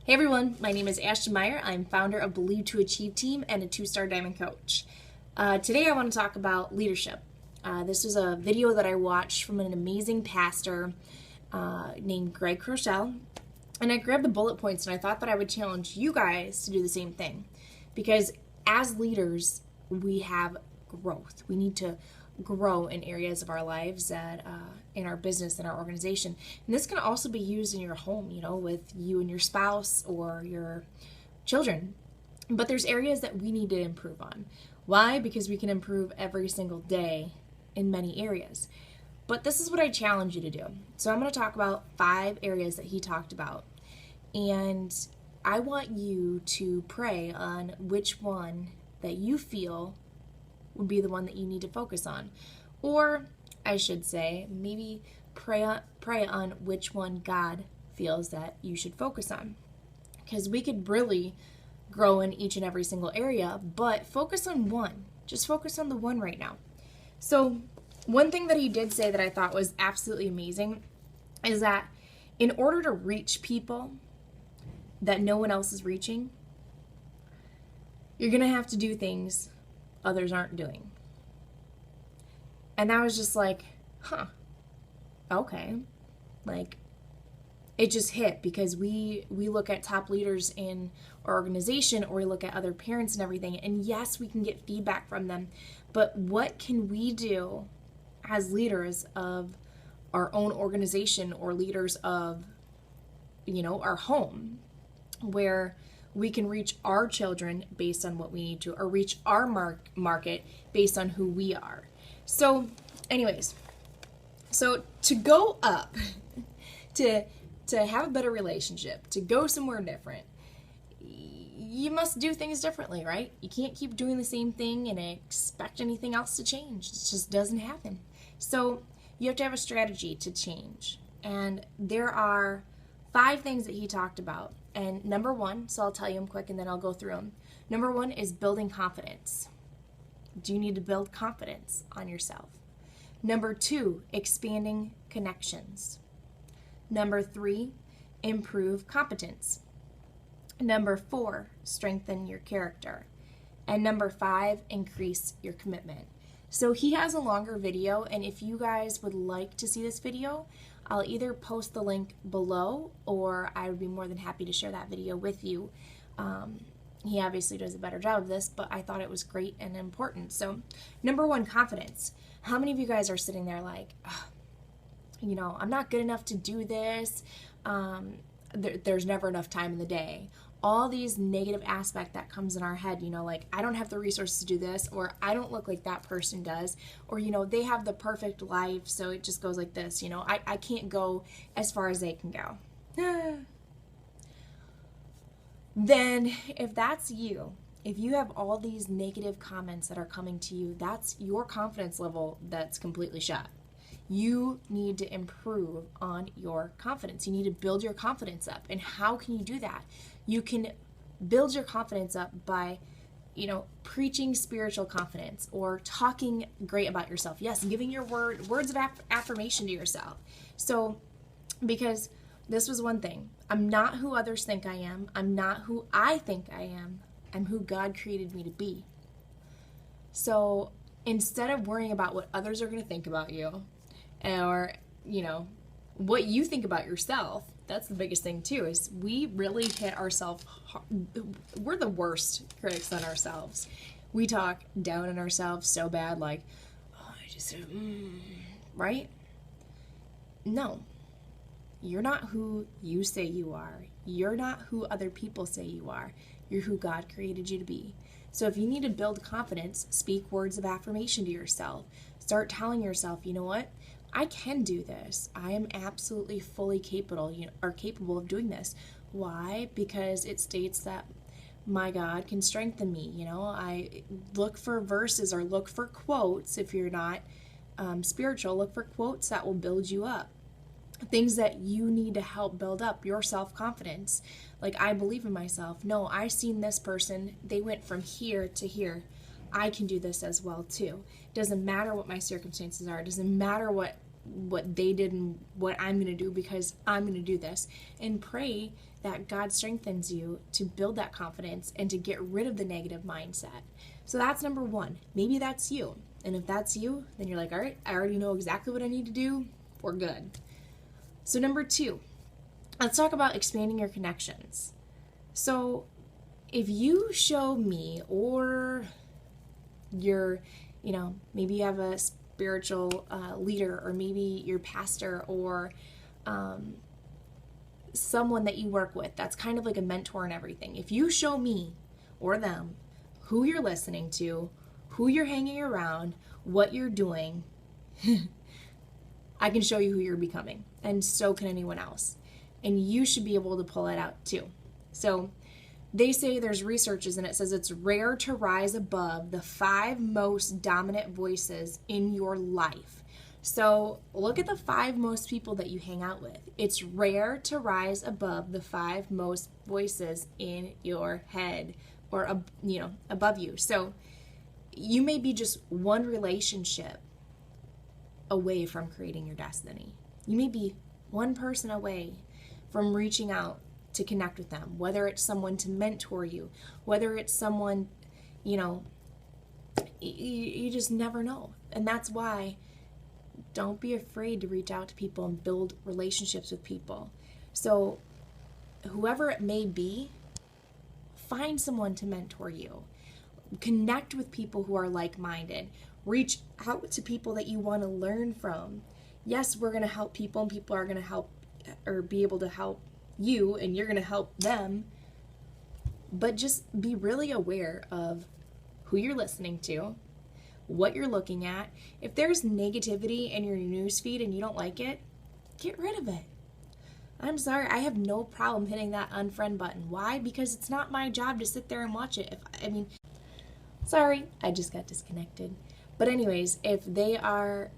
Hey everyone, my name is Ashton Meyer. I'm founder of Believe to Achieve Team and a 2-star Diamond Coach. Today I want to talk about leadership. This was a video that I watched from an amazing pastor named Greg Crochelle. And I grabbed the bullet points and I thought that I would challenge you guys to do the same thing. Because as leaders, we have growth. We need to grow in areas of our lives that in our business and our organization. And this can also be used in your home, with you and your spouse or your children. But there's areas that we need to improve on. Why? Because we can improve every single day in many areas. But this is what I challenge you to do. So I'm going to talk about 5 areas that he talked about. And I want you to pray on which one that you feel would be the one that you need to focus on. Or I should say, maybe pray on which one God feels that you should focus on. Because we could really grow in each and every single area, but focus on one. Just focus on the one right now. So one thing that he did say that I thought was absolutely amazing is that in order to reach people that no one else is reaching, you're going to have to do things others aren't doing. And I was just like, okay. Like, it just hit because we look at top leaders in our organization, or we look at other parents and everything, and yes, we can get feedback from them, but what can we do as leaders of our own organization or leaders of, our home, where we can reach our children based on what we need to, or reach our market based on who we are. So anyways, so to go up, to have a better relationship, to go somewhere different, you must do things differently, right? You can't keep doing the same thing and expect anything else to change. It just doesn't happen. So you have to have a strategy to change. And there are 5 things that he talked about. And number 1, so I'll tell you them quick and then I'll go through them. Number 1 is building confidence. Do you need to build confidence on yourself? Number 2, expanding connections. Number 3, improve competence. Number 4, strengthen your character. And number 5, increase your commitment. So he has a longer video, and if you guys would like to see this video, I'll either post the link below, or I would be more than happy to share that video with you. He obviously does a better job of this, but I thought it was great and important. So number 1, confidence. How many of you guys are sitting there like, I'm not good enough to do this. There's never enough time in the day. All these negative aspect that comes in our head, like, I don't have the resources to do this, or I don't look like that person does, or, they have the perfect life, so it just goes like this, I can't go as far as they can go. Then if that's you, if you have all these negative comments that are coming to you, that's your confidence level that's completely shot. You need to improve on your confidence. You need to build your confidence up. And how can you do that? You can build your confidence up by, preaching spiritual confidence or talking great about yourself. Yes, giving your words of affirmation to yourself. So, because this was one thing. I'm not who others think I am. I'm not who I think I am. I'm who God created me to be. So instead of worrying about what others are going to think about you, or, what you think about yourself, that's the biggest thing too, is we really hit ourselves. We're the worst critics on ourselves. We talk down on ourselves so bad, like, right? No. You're not who you say you are. You're not who other people say you are. You're who God created you to be. So if you need to build confidence, speak words of affirmation to yourself. Start telling yourself, you know what? I can do this. I am absolutely fully capable of doing this. Why? Because it states that my God can strengthen me. I look for verses or look for quotes. If you're not spiritual, look for quotes that will build you up. Things that you need to help build up your self-confidence. Like, I believe in myself. No, I've seen this person. They went from here to here. I can do this as well too. Doesn't matter what my circumstances are. Doesn't matter what what they did and what I'm going to do because I'm going to do this. And pray that God strengthens you to build that confidence and to get rid of the negative mindset. So that's number one. Maybe that's you. And if that's you, then you're like, all right, I already know exactly what I need to do. We're good. So number two, let's talk about expanding your connections. So if you show me, or you're, maybe you have a spiritual leader, or maybe your pastor, or someone that you work with that's kind of like a mentor and everything. If you show me or them who you're listening to, who you're hanging around, what you're doing, I can show you who you're becoming, and so can anyone else. And you should be able to pull it out too. So they say there's researches, and it says it's rare to rise above the 5 most dominant voices in your life. So look at the 5 most people that you hang out with. It's rare to rise above the 5 most voices in your head, or above you. So you may be just one relationship away from creating your destiny. You may be one person away from reaching out to connect with them, whether it's someone to mentor you, whether it's someone, you just never know. And that's why don't be afraid to reach out to people and build relationships with people. So whoever it may be, find someone to mentor you. Connect with people who are like-minded. Reach out to people that you want to learn from. Yes, we're going to help people, and people are going to help or be able to help you, and you're going to help them. But just be really aware of who you're listening to, what you're looking at. If there's negativity in your newsfeed and you don't like it, get rid of it. I'm sorry, I have no problem hitting that unfriend button. Why? Because it's not my job to sit there and watch it. Sorry, I just got disconnected. But anyways, if they are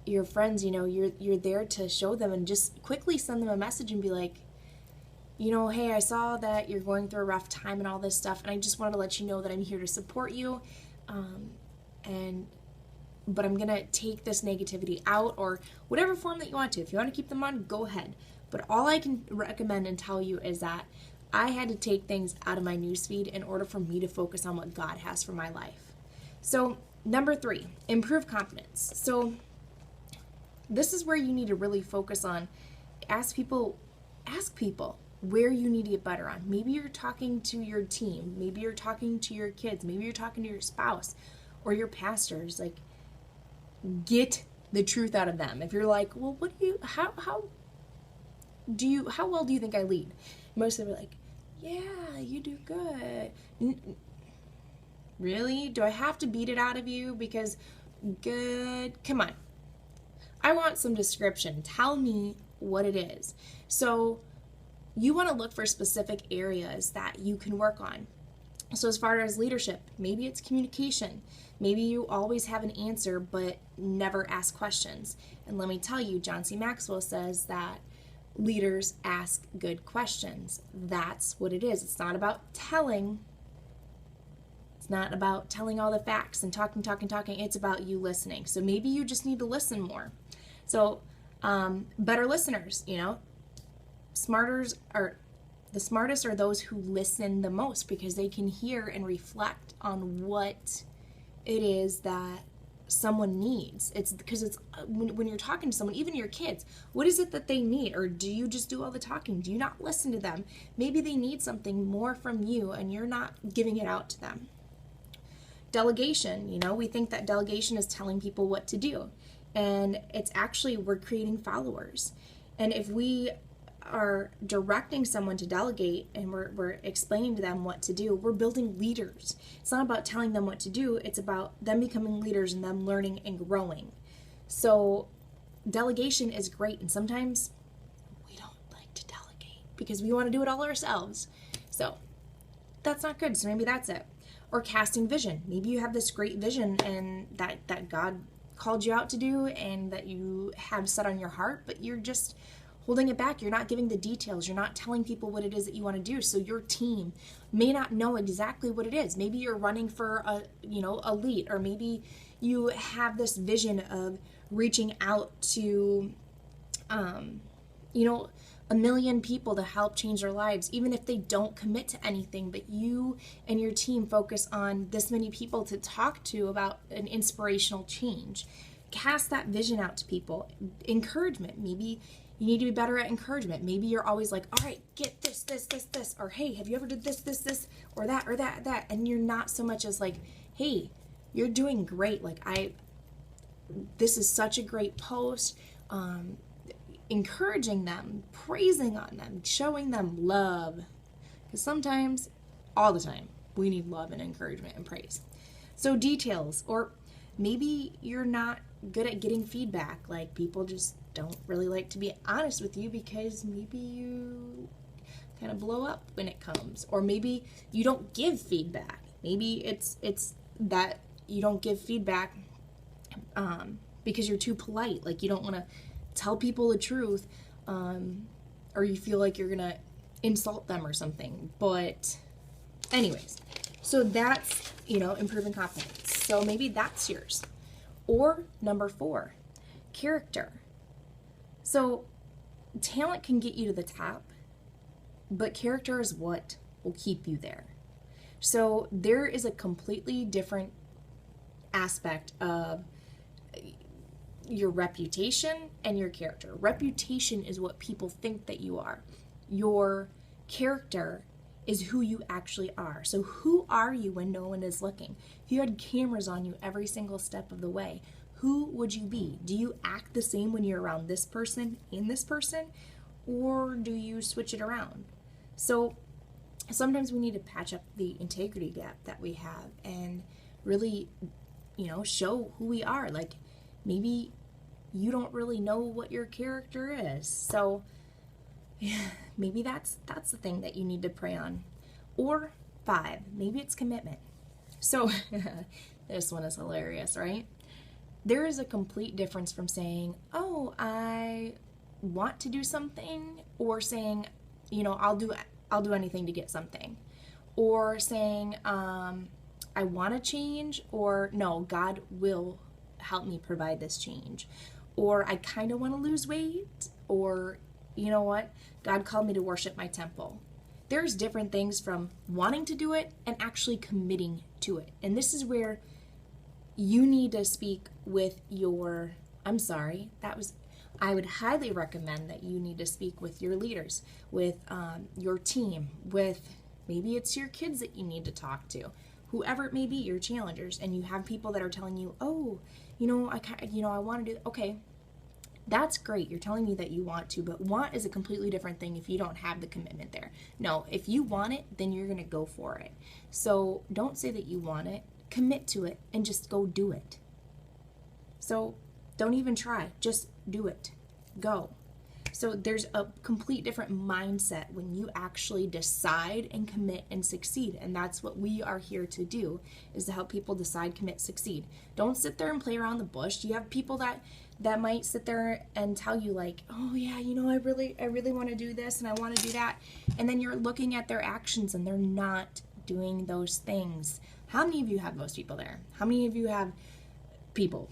your friends, you're there to show them, and just quickly send them a message and be like, hey, I saw that you're going through a rough time and all this stuff, and I just wanted to let you know that I'm here to support you. But I'm going to take this negativity out, or whatever form that you want to. If you want to keep them on, go ahead. But all I can recommend and tell you is that I had to take things out of my newsfeed in order for me to focus on what God has for my life. So number 3, improve confidence. So this is where you need to really focus on. Ask people where you need to get better on. Maybe you're talking to your team. Maybe you're talking to your kids. Maybe you're talking to your spouse or your pastors. Like, get the truth out of them. If you're like, well, how well do you think I lead? Most of them are like, yeah, you do good. Really? Do I have to beat it out of you? Because good, come on. I want some description. Tell me what it is. So you want to look for specific areas that you can work on. So as far as leadership, maybe it's communication. Maybe you always have an answer but never ask questions. And let me tell you, John C. Maxwell says that leaders ask good questions. That's what it is. It's not about telling. It's not about telling all the facts and talking. It's about you listening. So maybe you just need to listen more. So better listeners, the smartest are those who listen the most, because they can hear and reflect on what it is that someone needs. It's because it's when you're talking to someone, even your kids, what is it that they need? Or do you just do all the talking? Do you not listen to them? Maybe they need something more from you and you're not giving it out to them. Delegation, we think that delegation is telling people what to do, and it's actually we're creating followers. And if we are directing someone to delegate and we're explaining to them what to do, we're building leaders. It's not about telling them what to do, it's about them becoming leaders and them learning and growing. So delegation is great, and sometimes we don't like to delegate because we want to do it all ourselves. So that's not good. So maybe that's it. Or casting vision. Maybe you have this great vision and that God called you out to do and that you have set on your heart, but you're just holding it back. You're not giving the details. You're not telling people what it is that you want to do. So your team may not know exactly what it is. Maybe you're running for a lead, or maybe you have this vision of reaching out to, you know, a million people to help change their lives, even if they don't commit to anything, but you and your team focus on this many people to talk to about an inspirational change. Cast that vision out to people. Encouragement. Maybe you need to be better at encouragement. Maybe you're always like, all right, get this, or hey, have you ever did this, or that, and you're not so much as like, hey, you're doing great. Like, this is such a great post. Encouraging them, praising on them, showing them love. Because sometimes, all the time, we need love and encouragement and praise. So details, or maybe you're not good at getting feedback. Like, people just don't really like to be honest with you because maybe you kind of blow up when it comes. Or maybe you don't give feedback. Maybe it's that you don't give feedback because you're too polite. Like, you don't want to tell people the truth, or you feel like you're gonna insult them or something. But anyways, so that's, improving confidence. So maybe that's yours. Or number 4, character. So talent can get you to the top, but character is what will keep you there. So there is a completely different aspect of your reputation and your character. Reputation is what people think that you are. Your character is who you actually are. So who are you when no one is looking? If you had cameras on you every single step of the way, who would you be? Do you act the same when you're around this person and this person, or do you switch it around? So sometimes we need to patch up the integrity gap that we have and really, show who we are. Like, maybe you don't really know what your character is. So maybe that's the thing that you need to pray on. Or 5, maybe it's commitment. So this one is hilarious, right? There is a complete difference from saying, oh, I want to do something, or saying, I'll do anything to get something. Or saying, I want to change, or no, God will help me provide this change. Or I kind of want to lose weight, or you know what? God called me to worship my temple. There's different things from wanting to do it and actually committing to it. And this is where you need to speak with I would highly recommend that you need to speak with your leaders, with your team, with maybe it's your kids that you need to talk to, whoever it may be, your challengers, and you have people that are telling you, oh, I want to do, okay, that's great. You're telling me that you want to, but want is a completely different thing if you don't have the commitment there. No, if you want it, then you're going to go for it. So don't say that you want it, commit to it, and just go do it. So don't even try, just do it. Go. So there's a complete different mindset when you actually decide and commit and succeed. And that's what we are here to do, is to help people decide, commit, succeed. Don't sit there and play around the bush. You have people that might sit there and tell you like, oh yeah, I really want to do this and I want to do that. And then you're looking at their actions and they're not doing those things. How many of you have those people there? How many of you have people?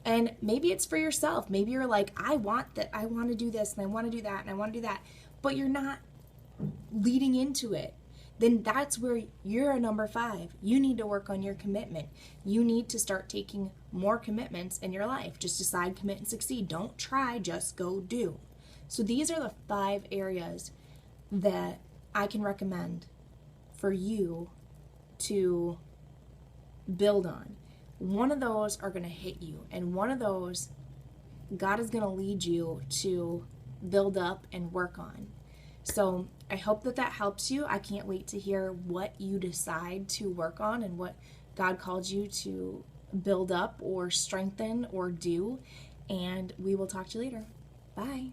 And maybe it's for yourself. Maybe you're like, I want to do this and I want to do that and I want to do that, but you're not leading into it. Then that's where you're a number 5. You need to work on your commitment. You need to start taking more commitments in your life. Just decide, commit, and succeed. Don't try, just go do. So these are the 5 areas that I can recommend for you to build on. One of those are going to hit you, and one of those God is going to lead you to build up and work on. So I hope that helps you. I can't wait to hear what you decide to work on and what God called you to build up or strengthen or do. And we will talk to you later. Bye.